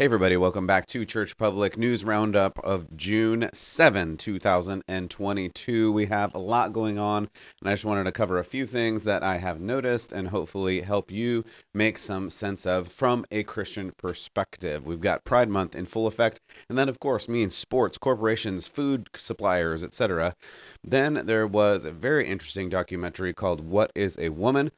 Hey everybody, welcome back to Church Public News Roundup of June 7, 2022. We have a lot going on, and I just wanted to cover a few things that I have noticed and hopefully help you make some sense of from a Christian perspective. We've got Pride Month in full effect, and that of course means sports, corporations, food suppliers, etc. Then there was a very interesting documentary called What is a Woman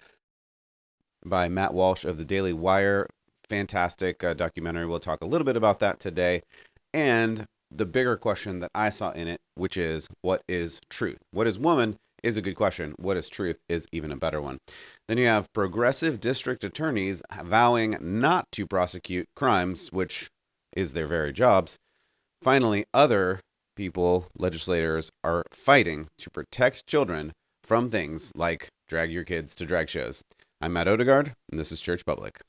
by Matt Walsh of the Daily Wire. Fantastic documentary. We'll talk a little bit about that today. And the bigger question that I saw in it, which is, what is truth? What is woman is a good question. What is truth is even a better one. Then you have progressive district attorneys vowing not to prosecute crimes, which is their very jobs. Finally, other people, legislators, are fighting to protect children from things like drag your kids to drag shows. I'm Matt Odegaard, and this is Church Public.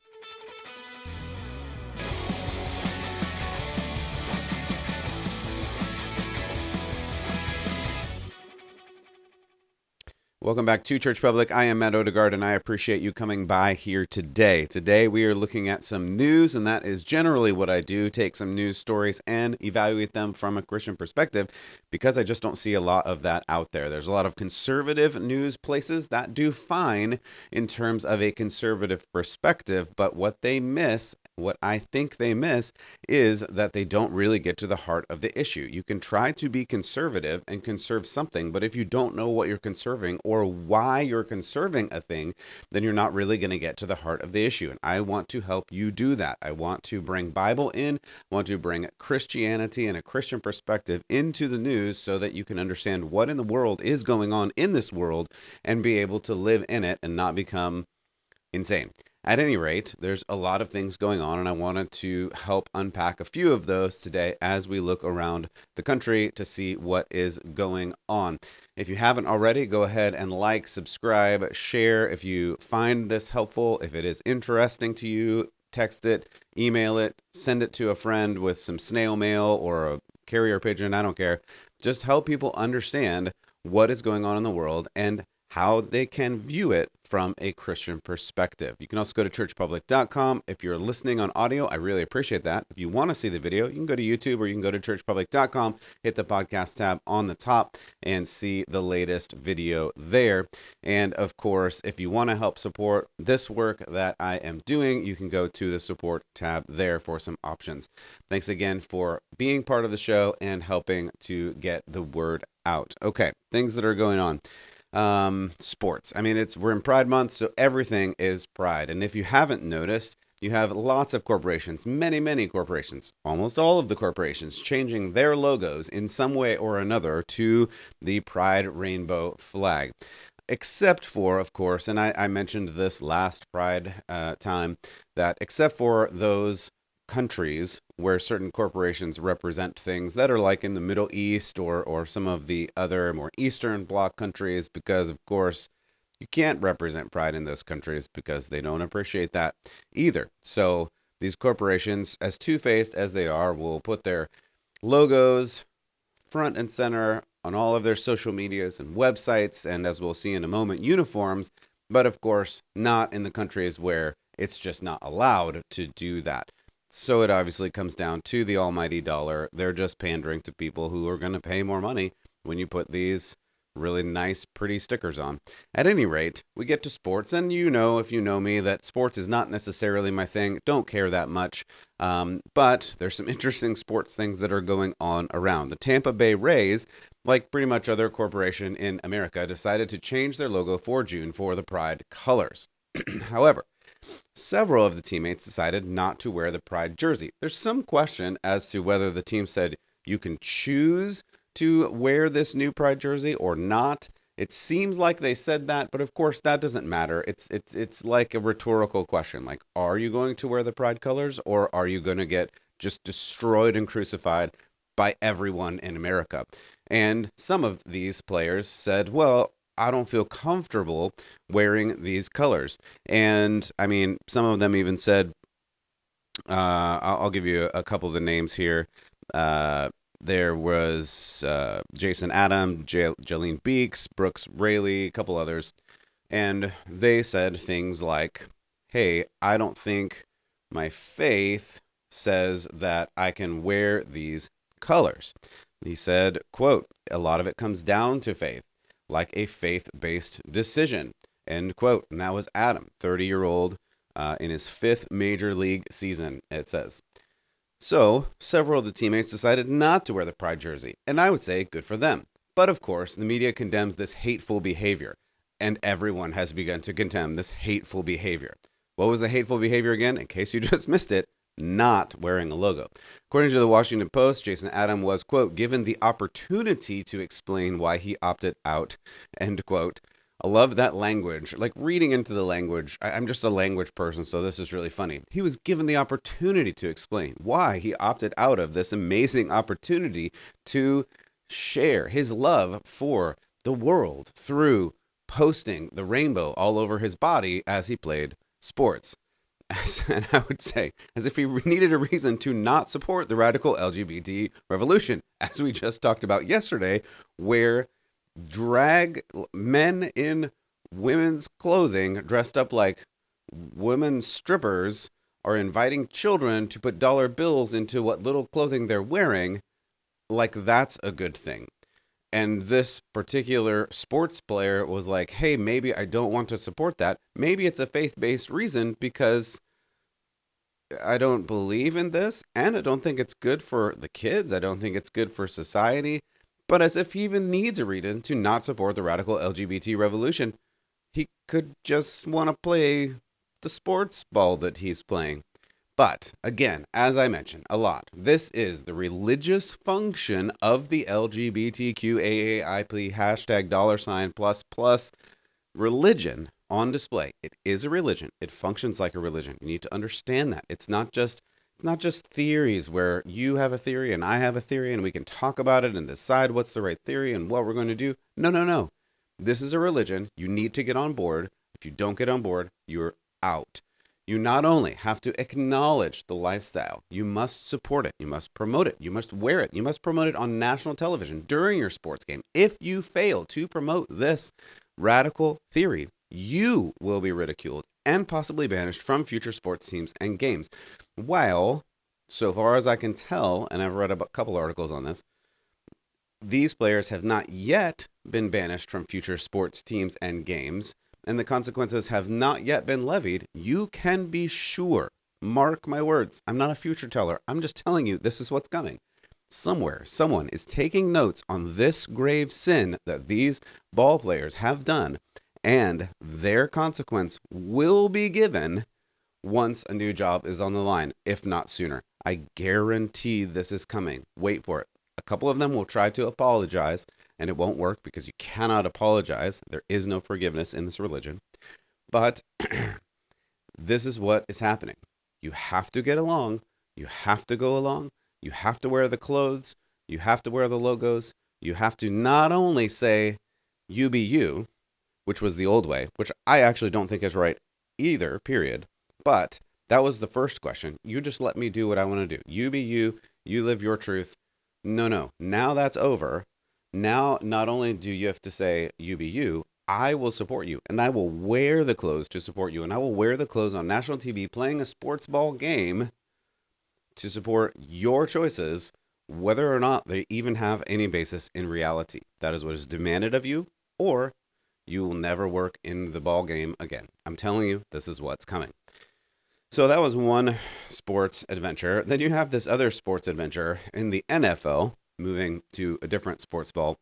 Welcome back to Church Public. I am Matt Odegaard, and I appreciate you coming by here today. Today, we are looking at some news, and that is generally what I do, take some news stories and evaluate them from a Christian perspective, because I just don't see a lot of that out there. There's a lot of conservative news places that do fine in terms of a conservative perspective, but what I think they miss is that they don't really get to the heart of the issue. You can try to be conservative and conserve something, but if you don't know what you're conserving or why you're conserving a thing, then you're not really going to get to the heart of the issue. And I want to help you do that. I want to bring Bible in, I want to bring Christianity and a Christian perspective into the news so that you can understand what in the world is going on in this world and be able to live in it and not become insane. At any rate, there's a lot of things going on, and I wanted to help unpack a few of those today as we look around the country to see what is going on. If you haven't already, go ahead and like, subscribe, share if you find this helpful. If it is interesting to you, text it, email it, send it to a friend with some snail mail or a carrier pigeon, I don't care. Just help people understand what is going on in the world and how they can view it from a Christian perspective. You can also go to churchpublic.com. If you're listening on audio, I really appreciate that. If you want to see the video, you can go to YouTube or you can go to churchpublic.com, hit the podcast tab on the top and see the latest video there. And of course, if you want to help support this work that I am doing, you can go to the support tab there for some options. Thanks again for being part of the show and helping to get the word out. Okay, things that are going on. Sports. I mean, we're in Pride Month, so everything is Pride. And if you haven't noticed, you have lots of corporations, many corporations, almost all of the corporations changing their logos in some way or another to the Pride rainbow flag. Except for, of course, and I mentioned this last Pride time, that except for those countries where certain corporations represent things that are like in the Middle East or some of the other more Eastern Bloc countries, because of course you can't represent pride in those countries because they don't appreciate that either. So these corporations, as two-faced as they are, will put their logos front and center on all of their social medias and websites, and as we'll see in a moment, uniforms, but of course not in the countries where it's just not allowed to do that. So it obviously comes down to the almighty dollar. They're just pandering to people who are going to pay more money when you put these really nice, pretty stickers on. At any rate, we get to sports, and you know, if you know me, that sports is not necessarily my thing. Don't care that much. But there's some interesting sports things that are going on around. The Tampa Bay Rays, like pretty much other corporation in America, decided to change their logo for June for the Pride colors. However, several of the teammates decided not to wear the Pride jersey. There's some question as to whether the team said you can choose to wear this new Pride jersey or not. It seems like they said that, but of course that doesn't matter. It's like a rhetorical question. Like, are you going to wear the Pride colors, or are you going to get just destroyed and crucified by everyone in America? And some of these players said, well, I don't feel comfortable wearing these colors. And I mean, some of them even said, I'll give you a couple of the names here. There was Jason Adam, Jalene Beeks, Brooks Raley, a couple others. And they said things like, hey, I don't think my faith says that I can wear these colors. He said, quote, a lot of it comes down to faith, like a faith-based decision, end quote. And that was Adam, 30-year-old, in his 5th major league season, it says. So, several of the teammates decided not to wear the Pride jersey, and I would say good for them. But of course, the media condemns this hateful behavior, and everyone has begun to condemn this hateful behavior. What was the hateful behavior again? In case you just missed it, not wearing a logo. According to the Washington Post, Jason Adam was, quote, given the opportunity to explain why he opted out, end quote. I love that language. Like reading into the language, I'm just a language person, so this is really funny. He was given the opportunity to explain why he opted out of this amazing opportunity to share his love for the world through posting the rainbow all over his body as he played sports. And I would say, as if he needed a reason to not support the radical LGBT revolution, as we just talked about yesterday, where drag men in women's clothing dressed up like women strippers are inviting children to put dollar bills into what little clothing they're wearing, like that's a good thing. And this particular sports player was like, hey, maybe I don't want to support that. Maybe it's a faith-based reason because I don't believe in this, and I don't think it's good for the kids. I don't think it's good for society. But as if he even needs a reason to not support the radical LGBT revolution, he could just want to play the sports ball that he's playing. But again, as I mentioned a lot, this is the religious function of the LGBTQAAIP hashtag $+ religion on display. It is a religion. It functions like a religion. You need to understand that. It's not just theories where you have a theory and I have a theory and we can talk about it and decide what's the right theory and what we're going to do. No. This is a religion. You need to get on board. If you don't get on board, you're out. You not only have to acknowledge the lifestyle, you must support it, you must promote it, you must wear it, you must promote it on national television during your sports game. If you fail to promote this radical theory, you will be ridiculed and possibly banished from future sports teams and games. While, so far as I can tell, and I've read a couple articles on this, these players have not yet been banished from future sports teams and games, and the consequences have not yet been levied, you can be sure, mark my words, I'm not a future teller, I'm just telling you this is what's coming. Somewhere, someone is taking notes on this grave sin that these ball players have done, and their consequence will be given once a new job is on the line, if not sooner. I guarantee this is coming. Wait for it. A couple of them will try to apologize, and it won't work because you cannot apologize. There is no forgiveness in this religion. But this is what is happening. You have to get along. You have to go along. You have to wear the clothes. You have to wear the logos. You have to not only say, you be you, which was the old way, which I actually don't think is right either, period. But that was the first question. You just let me do what I want to do. You be you. You live your truth. No. Now that's over. Now, not only do you have to say, you be you, I will support you, and I will wear the clothes to support you, and I will wear the clothes on national TV playing a sports ball game to support your choices, whether or not they even have any basis in reality. That is what is demanded of you, or you will never work in the ball game again. I'm telling you, this is what's coming. So that was one sports adventure. Then you have this other sports adventure in the NFL, moving to a different sports ball.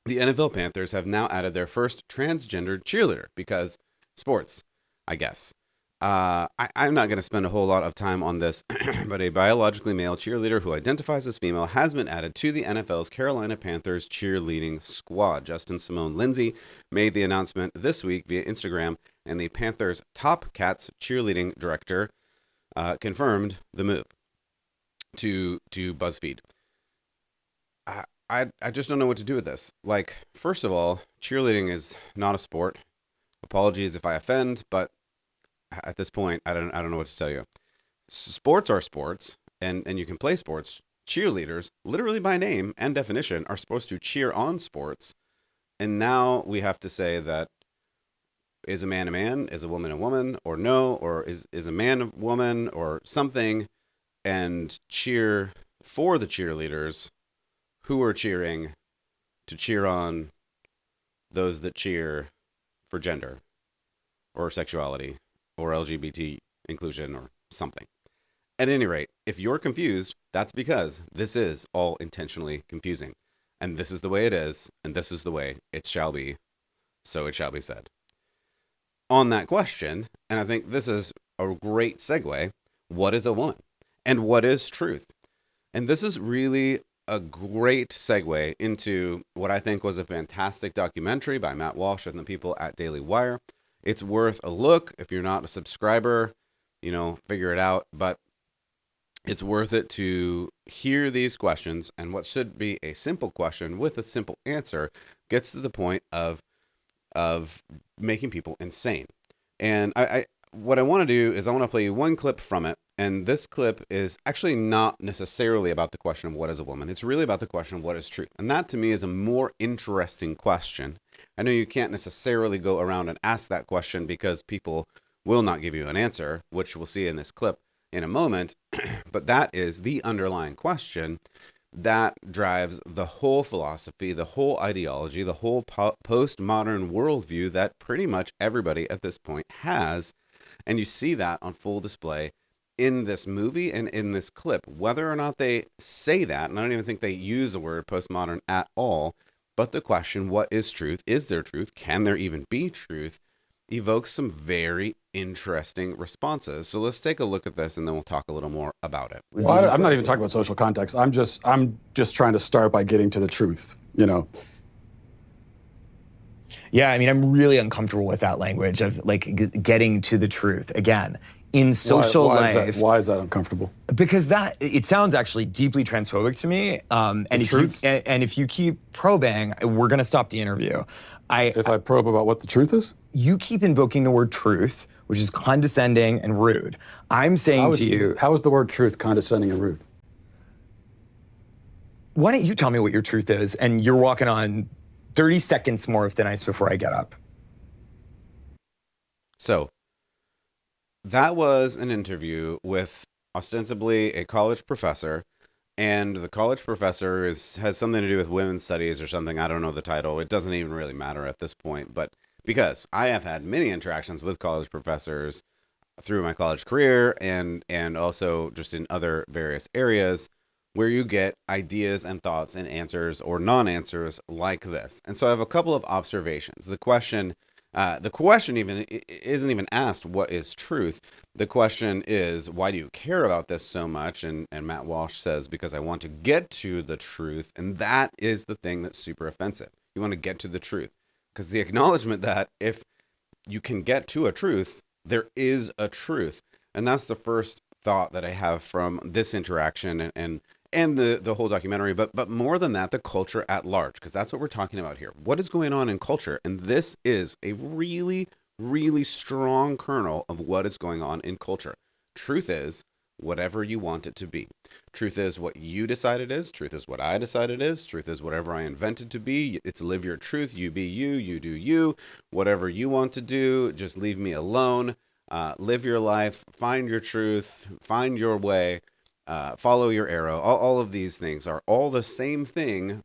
The NFL Panthers have now added their first transgendered cheerleader because sports, I guess. I'm not going to spend a whole lot of time on this, but a biologically male cheerleader who identifies as female has been added to the NFL's Carolina Panthers cheerleading squad. Justin Simone Lindsay made the announcement this week via Instagram, and the Panthers' Top Cats cheerleading director confirmed the move to BuzzFeed. I just don't know what to do with this. Like, first of all, cheerleading is not a sport. Apologies if I offend, but at this point, I don't know what to tell you. Sports are sports, and you can play sports. Cheerleaders, literally by name and definition, are supposed to cheer on sports. And now we have to say that is a man, is a woman, or no, or is a man a woman, or something. and cheer for the cheerleaders who are cheering to cheer on those that cheer for gender or sexuality or LGBT inclusion or something. At any rate, if you're confused, that's because this is all intentionally confusing. And this is the way it is, and this is the way it shall be, so it shall be said. On that question, and I think this is a great segue, what is a woman? And what is truth? And this is really a great segue into what I think was a fantastic documentary by Matt Walsh and the people at Daily Wire. It's worth a look. If you're not a subscriber, figure it out. But it's worth it to hear these questions. And what should be a simple question with a simple answer gets to the point of making people insane. And what I want to do is I want to play you one clip from it. And this clip is actually not necessarily about the question of what is a woman. It's really about the question of what is truth. And that to me is a more interesting question. I know you can't necessarily go around and ask that question because people will not give you an answer, which we'll see in this clip in a moment. But that is the underlying question that drives the whole philosophy, the whole ideology, the whole postmodern worldview that pretty much everybody at this point has. And you see that on full display in this movie and in this clip. Whether or not they say that, and I don't even think they use the word postmodern at all, but the question, what is truth? Is there truth? Can there even be truth? Evokes some very interesting responses. So let's take a look at this and then we'll talk a little more about it. Well, I'm not even talking about social context. I'm just trying to start by getting to the truth, Yeah, I mean, I'm really uncomfortable with that language of getting to the truth. Again, in social life. Why is that uncomfortable? Because it sounds actually deeply transphobic to me. And if you keep probing, we're going to stop the interview. If I probe about what the truth is? You keep invoking the word truth, which is condescending and rude. I'm saying to you... How is the word truth condescending and rude? Why don't you tell me what your truth is? And you're walking on 30 seconds more of thin ice before I get up. So, that was an interview with ostensibly a college professor, and the college professor has something to do with women's studies or something. I don't know the title. It doesn't even really matter at this point, but because I have had many interactions with college professors through my college career and also just in other various areas where you get ideas and thoughts and answers or non-answers like this. And so I have a couple of observations. The question even isn't even asked, what is truth? The question is, why do you care about this so much? And Matt Walsh says, because I want to get to the truth. And that is the thing that's super offensive. You want to get to the truth. Because the acknowledgement that if you can get to a truth, there is a truth. And that's the first thought that I have from this interaction and the whole documentary, but more than that, the culture at large, because that's what we're talking about here. What is going on in culture? And this is a really, really strong kernel of what is going on in culture. Truth is whatever you want it to be. Truth is what you decide it is. Truth is what I decide it is. Truth is whatever I invented to be. It's live your truth. You be you. You do you. Whatever you want to do, just leave me alone. Live your life. Find your truth. Find your way. Follow your arrow. All of these things are all the same thing,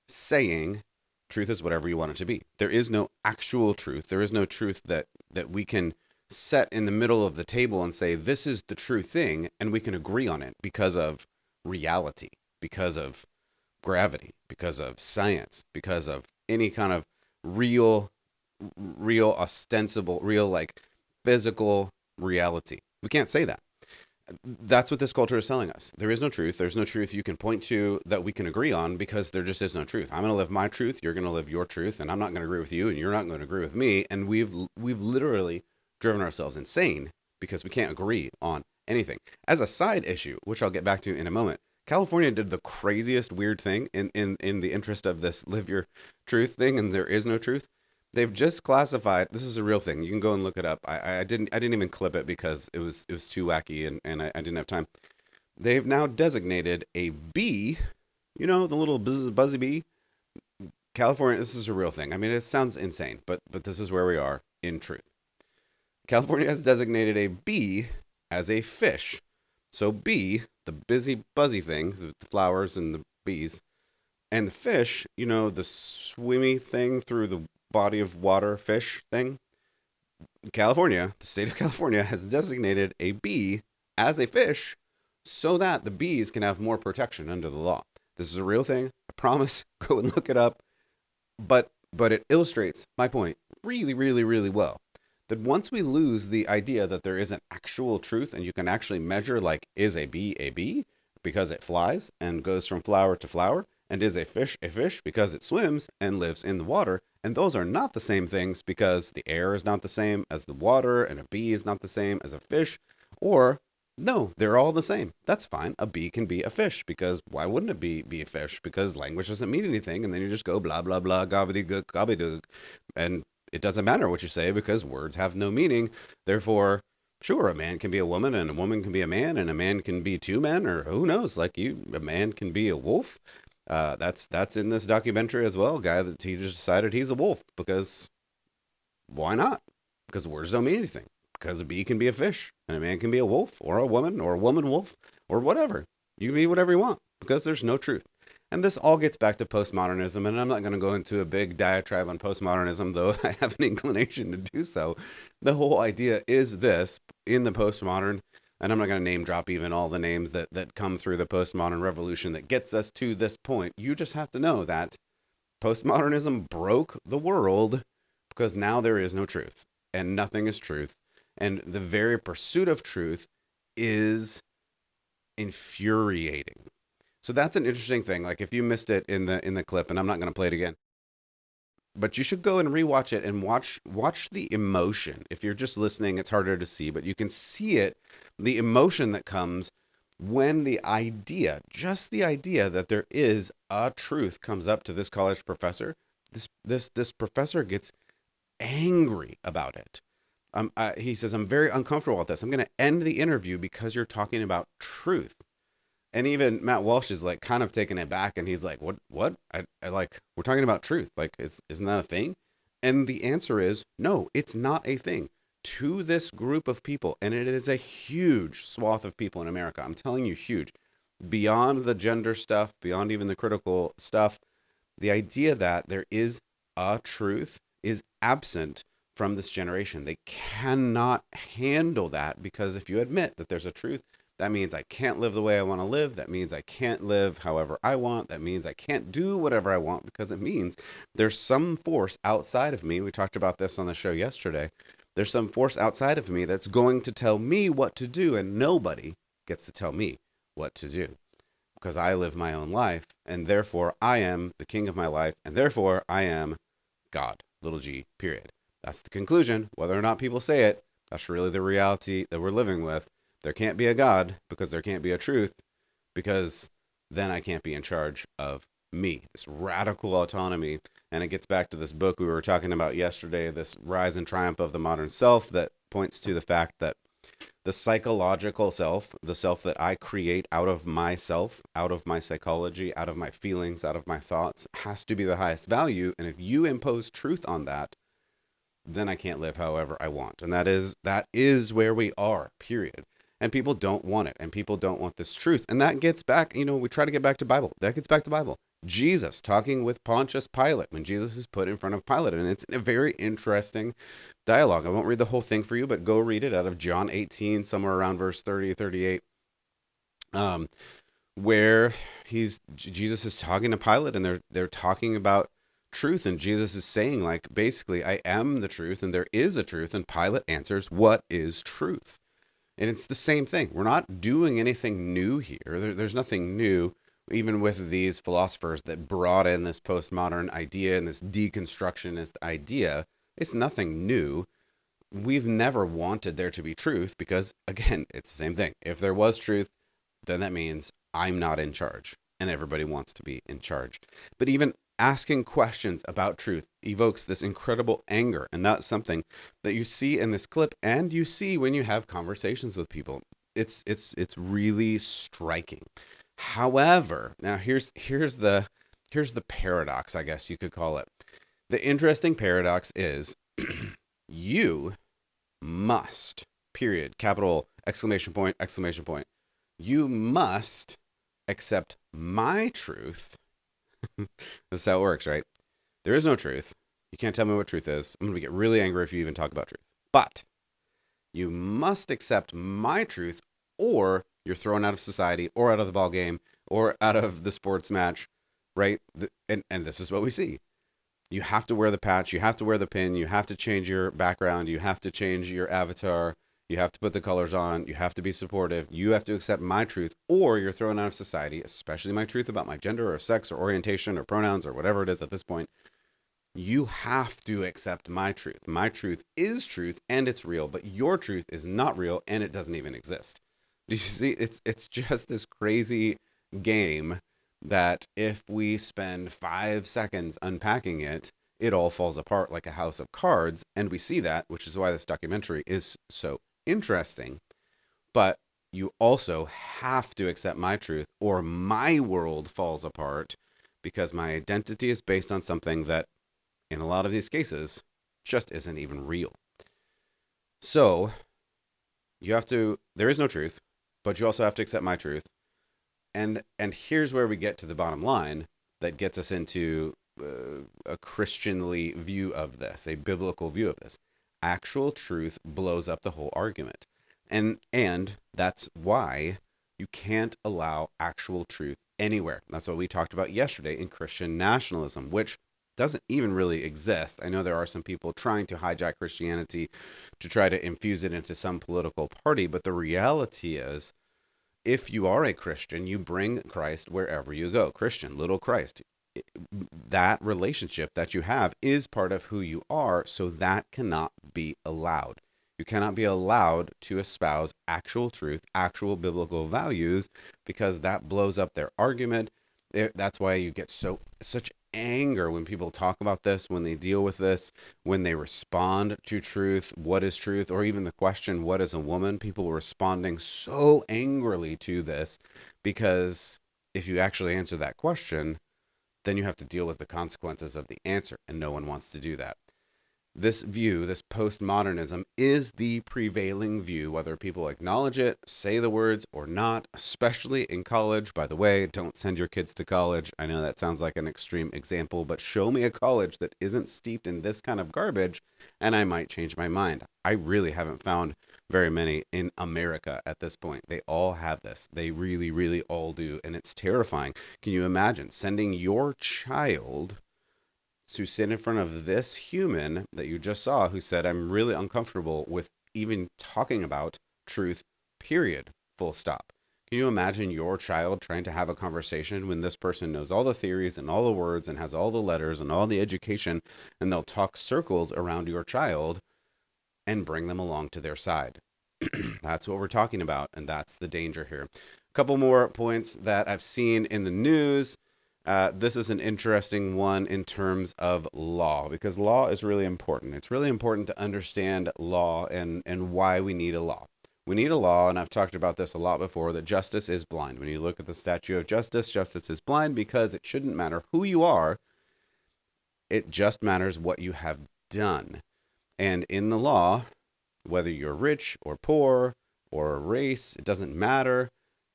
saying truth is whatever you want it to be. There is no actual truth. There is no truth that we can set in the middle of the table and say, this is the true thing, and we can agree on it because of reality, because of gravity, because of science, because of any kind of real ostensible, like physical reality. We can't say that. That's what this culture is telling us. There is no truth. There's no truth you can point to that we can agree on because there just is no truth. I'm going to live my truth. You're going to live your truth, and I'm not going to agree with you, and you're not going to agree with me. And we've literally driven ourselves insane because we can't agree on anything. As a side issue, which I'll get back to in a moment, California did the craziest weird thing in the interest of this live your truth thing, and there is no truth. They've just classified, this is a real thing. You can go and look it up. I didn't even clip it because it was too wacky and I didn't have time. They've now designated a bee, the little buzzy bee. California, this is a real thing. I mean, it sounds insane, but this is where we are in truth. California has designated a bee as a fish. So bee, the busy, buzzy thing, the flowers and the bees, and the fish, the swimmy thing through the body of water fish thing. California, the state of California, has designated a bee as a fish so that the bees can have more protection under the law. This is a real thing. I promise. Go and look it up. But it illustrates my point really, really, really well. That once we lose the idea that there is an actual truth and you can actually measure, like, is a bee because it flies and goes from flower to flower, and is a fish because it swims and lives in the water, and those are not the same things because the air is not the same as the water, and a bee is not the same as a fish, or no, they're all the same. That's fine. A bee can be a fish because why wouldn't it be a fish? Because language doesn't mean anything, and then you just go blah, blah, blah, gobbledygook, gobbledygook, and it doesn't matter what you say because words have no meaning. Therefore, sure, a man can be a woman, and a woman can be a man, and a man can be two men, or who knows? Like a man can be a wolf. That's in this documentary as well. A guy that he just decided he's a wolf because why not? Because words don't mean anything. Because a bee can be a fish, and a man can be a wolf, or a woman wolf, or whatever. You can be whatever you want because there's no truth. And this all gets back to postmodernism, and I'm not going to go into a big diatribe on postmodernism, though I have an inclination to do so. The whole idea is this in the postmodern, and I'm not going to name drop even all the names that come through the postmodern revolution that gets us to this point. You just have to know that postmodernism broke the world because now there is no truth, and nothing is truth. And the very pursuit of truth is infuriating. So that's an interesting thing. Like if you missed it in the clip, and I'm not going to play it again, but you should go and rewatch it and watch the emotion. If you're just listening, it's harder to see, but you can see it, the emotion that comes when the idea, just the idea that there is a truth comes up to this college professor. This professor gets angry about it. He says, I'm very uncomfortable with this. I'm going to end the interview because you're talking about truth. And even Matt Walsh is like kind of taken it back, and he's like, what? I like, we're talking about truth. Like, isn't that a thing? And the answer is no, it's not a thing to this group of people. And it is a huge swath of people in America. I'm telling you, huge. Beyond the gender stuff, beyond even the critical stuff, the idea that there is a truth is absent from this generation. They cannot handle that because if you admit that there's a truth, that means I can't live the way I want to live. That means I can't live however I want. That means I can't do whatever I want because it means there's some force outside of me. We talked about this on the show yesterday. There's some force outside of me that's going to tell me what to do, and nobody gets to tell me what to do because I live my own life, and therefore I am the king of my life, and therefore I am God, little g, period. That's the conclusion. Whether or not people say it, that's really the reality that we're living with. There can't be a God because there can't be a truth, because then I can't be in charge of me. This radical autonomy. And it gets back to this book we were talking about yesterday, this Rise and Triumph of the Modern Self, that points to the fact that the psychological self, the self that I create out of myself, out of my psychology, out of my feelings, out of my thoughts, has to be the highest value. And if you impose truth on that, then I can't live however I want. And that is where we are, period. And people don't want it. And people don't want this truth. And that gets back, we try to get back to Bible. That gets back to Bible. Jesus talking with Pontius Pilate when Jesus is put in front of Pilate. And it's a very interesting dialogue. I won't read the whole thing for you, but go read it out of John 18, somewhere around verse 30, 38. Where Jesus is talking to Pilate, and they're talking about truth, and Jesus is saying, like, basically, I am the truth and there is a truth, and Pilate answers, what is truth? And it's the same thing. We're not doing anything new here. There's nothing new, even with these philosophers that brought in this postmodern idea and this deconstructionist idea. It's nothing new. We've never wanted there to be truth because, again, it's the same thing. If there was truth, then that means I'm not in charge, and everybody wants to be in charge. But even asking questions about truth evokes this incredible anger, and that's something that you see in this clip, and you see when you have conversations with people. It's really striking. However, now here's the paradox, I guess you could call it. The interesting paradox is you must, period, capital exclamation point, You must accept my truth. That's how it works, right? There is no truth. You can't tell me what truth is. I'm going to get really angry if you even talk about truth. But you must accept my truth, or you're thrown out of society, or out of the ball game, or out of the sports match, right? And this is what we see. You have to wear the patch. You have to wear the pin. You have to change your background. You have to change your avatar. You have to put the colors on. You have to be supportive. You have to accept my truth, or you're thrown out of society, especially my truth about my gender or sex or orientation or pronouns or whatever it is at this point. You have to accept my truth. My truth is truth and it's real, but your truth is not real and it doesn't even exist. Do you see? It's just this crazy game that if we spend 5 seconds unpacking it, it all falls apart like a house of cards. And we see that, which is why this documentary is so interesting. But you also have to accept my truth or my world falls apart, because my identity is based on something that in a lot of these cases just isn't even real. So there is no truth, but you also have to accept my truth. And here's where we get to the bottom line that gets us into a Christianly view of this, a biblical view of this. Actual truth blows up the whole argument. And that's why you can't allow actual truth anywhere. That's what we talked about yesterday in Christian nationalism, which doesn't even really exist. I know there are some people trying to hijack Christianity to try to infuse it into some political party, but the reality is, if you are a Christian, you bring Christ wherever you go. Christian, little Christ. That relationship that you have is part of who you are, so that cannot be allowed. You cannot be allowed to espouse actual truth, actual biblical values, because that blows up their argument. That's why you get such anger when people talk about this, when they deal with this, when they respond to truth, what is truth, or even the question, what is a woman? People responding so angrily to this, because if you actually answer that question, then you have to deal with the consequences of the answer, and no one wants to do that. This view, this postmodernism, is the prevailing view, whether people acknowledge it, say the words, or not, especially in college. By the way, don't send your kids to college. I know that sounds like an extreme example, but show me a college that isn't steeped in this kind of garbage, and I might change my mind. I really haven't found very many in America at this point. They all have this. They really, really all do, and it's terrifying. Can you imagine sending your child to sit in front of this human that you just saw who said, I'm really uncomfortable with even talking about truth, period, full stop? Can you imagine your child trying to have a conversation when this person knows all the theories and all the words and has all the letters and all the education, and they'll talk circles around your child and bring them along to their side? That's what we're talking about, and that's the danger here. A couple more points that I've seen in the news. This is an interesting one in terms of law, because law is really important. It's really important to understand law and why we need a law. We need a law, and I've talked about this a lot before, that justice is blind. When you look at the statue of justice, justice is blind because it shouldn't matter who you are. It just matters what you have done. And in the law, whether you're rich or poor or a race, it doesn't matter.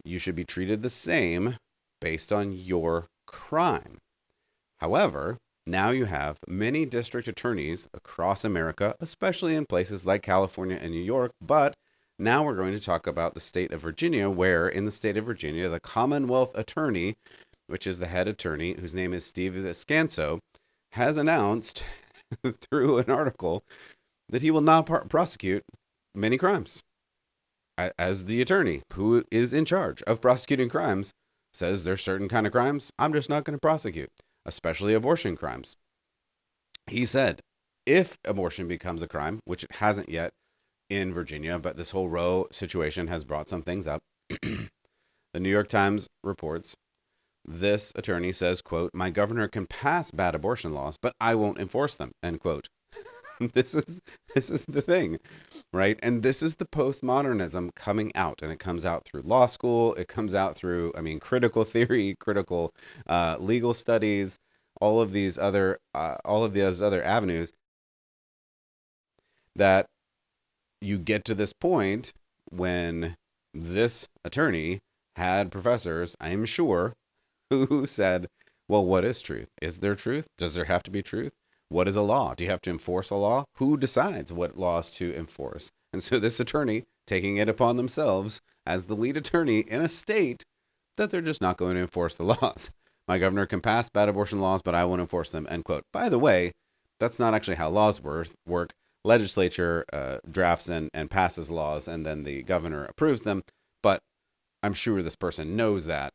You should be treated the same based on your crime. However, now you have many district attorneys across America, especially in places like California and New York. But now we're going to talk about the state of Virginia, where in the state of Virginia, the Commonwealth Attorney, which is the head attorney, whose name is Steve Scanso, has announced through an article that he will not prosecute many crimes. As the attorney who is in charge of prosecuting crimes says there's certain kind of crimes I'm just not going to prosecute, especially abortion crimes. He said, if abortion becomes a crime, which it hasn't yet in Virginia, but this whole Roe situation has brought some things up. The New York Times reports, this attorney says, quote, my governor can pass bad abortion laws, but I won't enforce them, end quote. This is the thing, right? And this is the postmodernism coming out, and it comes out through law school. It comes out through, critical theory, critical legal studies, all of these other avenues, that you get to this point when this attorney had professors, I am sure, who said, well, what is truth? Is there truth? Does there have to be truth? What is a law? Do you have to enforce a law? Who decides what laws to enforce? And so this attorney taking it upon themselves as the lead attorney in a state that they're just not going to enforce the laws. My governor can pass bad abortion laws, but I won't enforce them, end quote. By the way, that's not actually how laws work. Legislature drafts and passes laws, and then the governor approves them. But I'm sure this person knows that.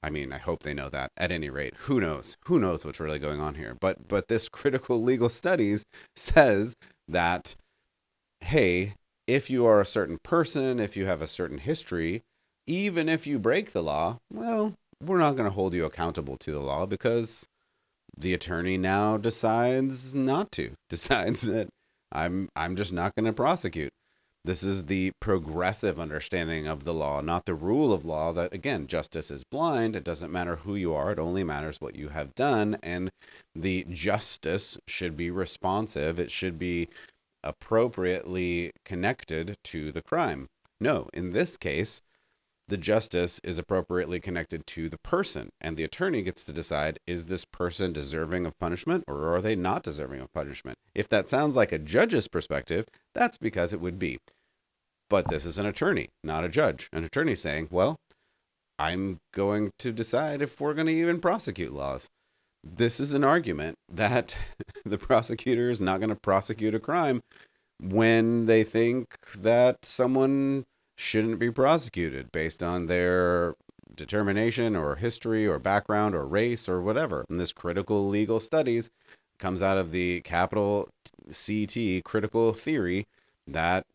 I mean, I hope they know that. At any rate, who knows? Who knows what's really going on here? But this critical legal studies says that, hey, if you are a certain person, if you have a certain history, even if you break the law, well, we're not going to hold you accountable to the law because the attorney now decides not to, decides that I'm just not going to prosecute. This is the progressive understanding of the law, not the rule of law that, again, justice is blind. It doesn't matter who you are. It only matters what you have done. And the justice should be responsive. It should be appropriately connected to the crime. No, in this case, the justice is appropriately connected to the person, and the attorney gets to decide, is this person deserving of punishment or are they not deserving of punishment? If that sounds like a judge's perspective, that's because it would be. But this is an attorney, not a judge. An attorney saying, well, I'm going to decide if we're going to even prosecute laws. This is an argument that the prosecutor is not going to prosecute a crime when they think that someone shouldn't be prosecuted based on their determination or history or background or race or whatever. And this critical legal studies comes out of the capital CT critical theory that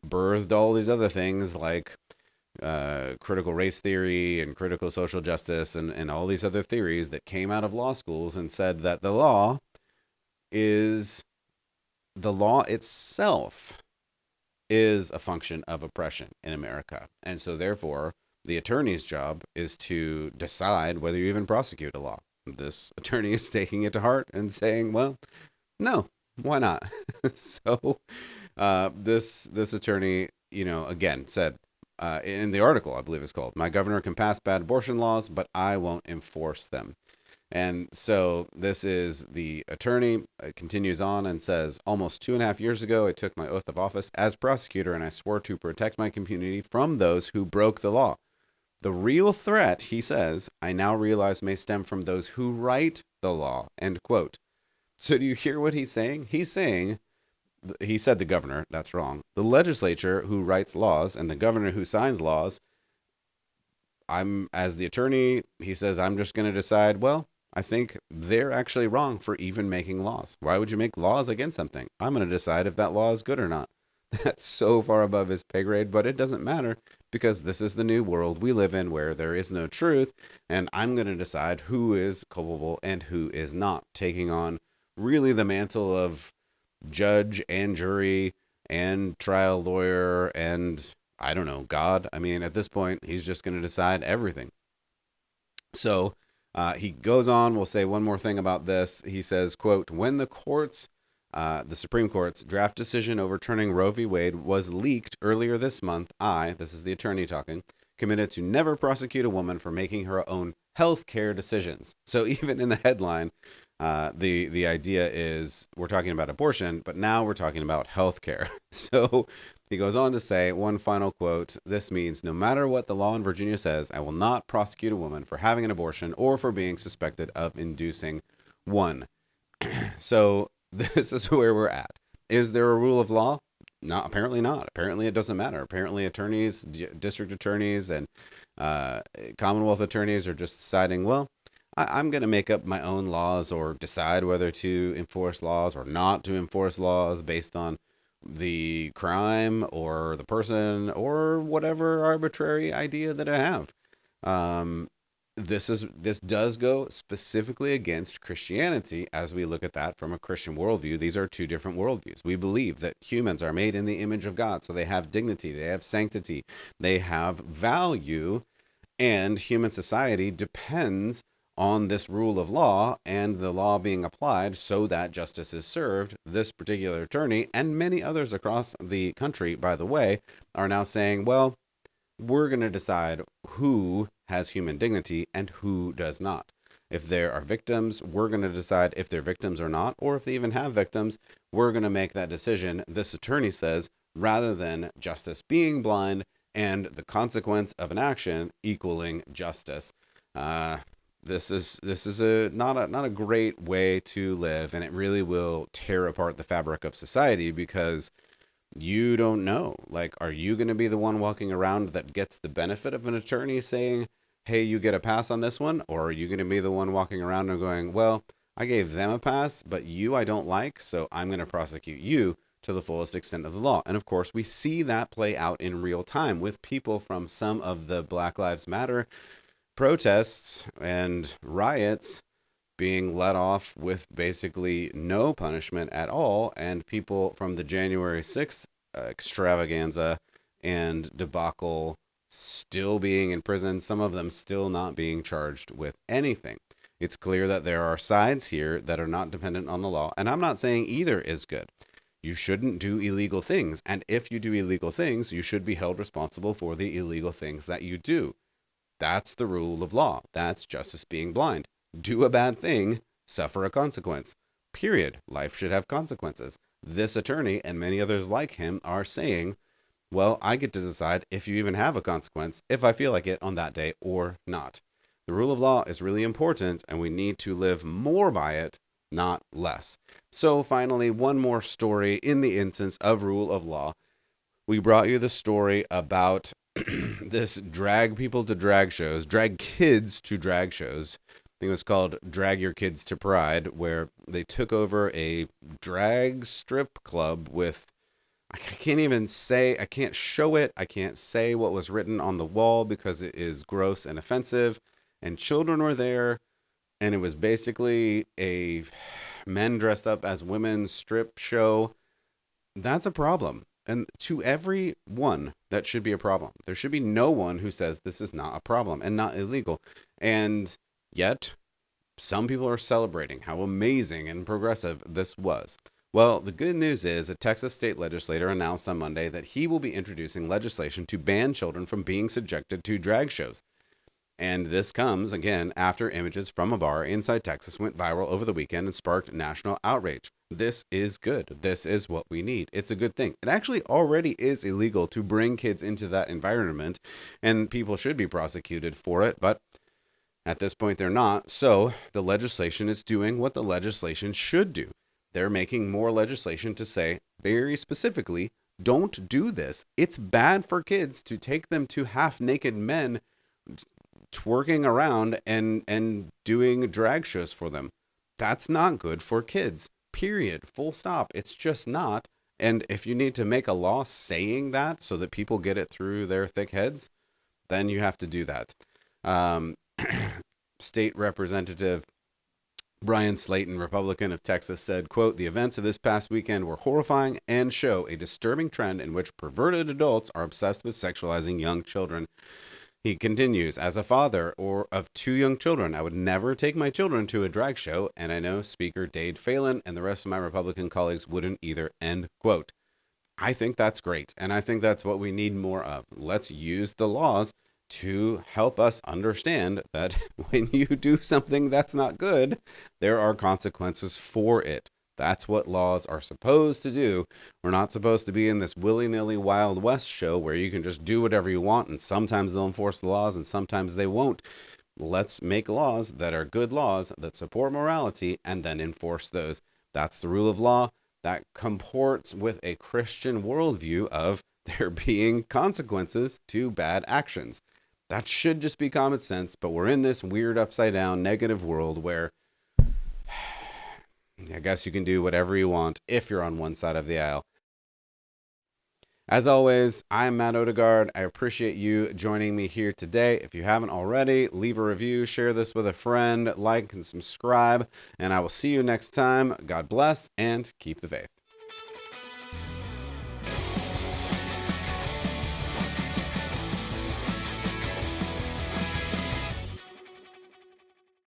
birthed all these other things like critical race theory and critical social justice and all these other theories that came out of law schools and said that the law itself is a function of oppression in America. And so therefore, the attorney's job is to decide whether you even prosecute a law. This attorney is taking it to heart and saying, well, no, why not? So this attorney, again, said in the article, I believe it's called, my governor can pass bad abortion laws, but I won't enforce them. And so this is the attorney continues on and says, almost 2.5 years ago, I took my oath of office as prosecutor and I swore to protect my community from those who broke the law. The real threat, he says, I now realize may stem from those who write the law, end quote. So do you hear what he's saying? He said the governor, that's wrong. The legislature who writes laws and the governor who signs laws, as the attorney, he says, I'm just going to decide, well, I think they're actually wrong for even making laws. Why would you make laws against something? I'm going to decide if that law is good or not. That's so far above his pay grade, but it doesn't matter because this is the new world we live in where there is no truth, and I'm going to decide who is culpable and who is not, taking on really the mantle of judge and jury and trial lawyer and, I don't know, God. I mean, at this point, he's just going to decide everything. So he goes on, we'll say one more thing about this. He says, quote, when the Supreme Court's draft decision overturning Roe v. Wade was leaked earlier this month, this is the attorney talking, committed to never prosecute a woman for making her own health care decisions. So even in the headline, the idea is we're talking about abortion, but now we're talking about health care. So he goes on to say, one final quote, this means no matter what the law in Virginia says, I will not prosecute a woman for having an abortion or for being suspected of inducing one. So this is where we're at. Is there a rule of law? No, apparently not. Apparently it doesn't matter. Apparently attorneys, district attorneys, and Commonwealth attorneys are just deciding, well, I'm going to make up my own laws or decide whether to enforce laws or not to enforce laws based on the crime or the person or whatever arbitrary idea that I have. This does go specifically against Christianity as we look at that from a Christian worldview. These are two different worldviews. We believe that humans are made in the image of God, so they have dignity, they have sanctity, they have value, and human society depends on this rule of law and the law being applied so that justice is served. This particular attorney and many others across the country, by the way, are now saying, well, we're going to decide who has human dignity and who does not. If there are victims, we're going to decide if they're victims or not, or if they even have victims, we're going to make that decision, this attorney says, rather than justice being blind and the consequence of an action equaling justice. This is not a great way to live, and it really will tear apart the fabric of society, because you don't know. Like, are you going to be the one walking around that gets the benefit of an attorney saying, hey, you get a pass on this one? Or are you going to be the one walking around and going, well, I gave them a pass, but you I don't like, so I'm going to prosecute you to the fullest extent of the law. And of course, we see that play out in real time with people from some of the Black Lives Matter protests and riots being let off with basically no punishment at all, and people from the January 6th extravaganza and debacle still being in prison, some of them still not being charged with anything. It's clear that there are sides here that are not dependent on the law, and I'm not saying either is good. You shouldn't do illegal things, and if you do illegal things, you should be held responsible for the illegal things that you do. That's the rule of law. That's justice being blind. Do a bad thing, suffer a consequence. Period. Life should have consequences. This attorney and many others like him are saying, well, I get to decide if you even have a consequence, if I feel like it on that day or not. The rule of law is really important, and we need to live more by it, not less. So finally, one more story in the instance of rule of law. We brought you the story about this drag people to drag shows, drag kids to drag shows. I think it was called Drag Your Kids to Pride, where they took over a drag strip club with, I can't show it. I can't say what was written on the wall because it is gross and offensive. And children were there, and it was basically a men dressed up as women strip show. That's a problem. And to everyone, that should be a problem. There should be no one who says this is not a problem and not illegal. And yet, some people are celebrating how amazing and progressive this was. Well, the good news is a Texas state legislator announced on Monday that he will be introducing legislation to ban children from being subjected to drag shows. And this comes, again, after images from a bar inside Texas went viral over the weekend and sparked national outrage. This is good. This is what we need. It's a good thing. It actually already is illegal to bring kids into that environment, and people should be prosecuted for it, but at this point they're not. So the legislation is doing what the legislation should do. They're making more legislation to say, very specifically, don't do this. It's bad for kids to take them to half-naked men twerking around and doing drag shows for them. That's not good for kids. Period. Full stop. It's just not. And if you need to make a law saying that so that people get it through their thick heads, then you have to do that. State Representative Brian Slayton, Republican of Texas, said, quote, "The events of this past weekend were horrifying and show a disturbing trend in which perverted adults are obsessed with sexualizing young children." He continues, "As a father of two young children, I would never take my children to a drag show, and I know Speaker Dade Phelan and the rest of my Republican colleagues wouldn't either," end quote. I think that's great, and I think that's what we need more of. Let's use the laws to help us understand that when you do something that's not good, there are consequences for it. That's what laws are supposed to do. We're not supposed to be in this willy-nilly Wild West show where you can just do whatever you want, and sometimes they'll enforce the laws and sometimes they won't. Let's make laws that are good laws that support morality and then enforce those. That's the rule of law. That comports with a Christian worldview of there being consequences to bad actions. That should just be common sense, but we're in this weird upside-down negative world where I guess you can do whatever you want if you're on one side of the aisle. As always, I'm Matt Odegaard. I appreciate you joining me here today. If you haven't already, leave a review, share this with a friend, like and subscribe, and I will see you next time. God bless and keep the faith.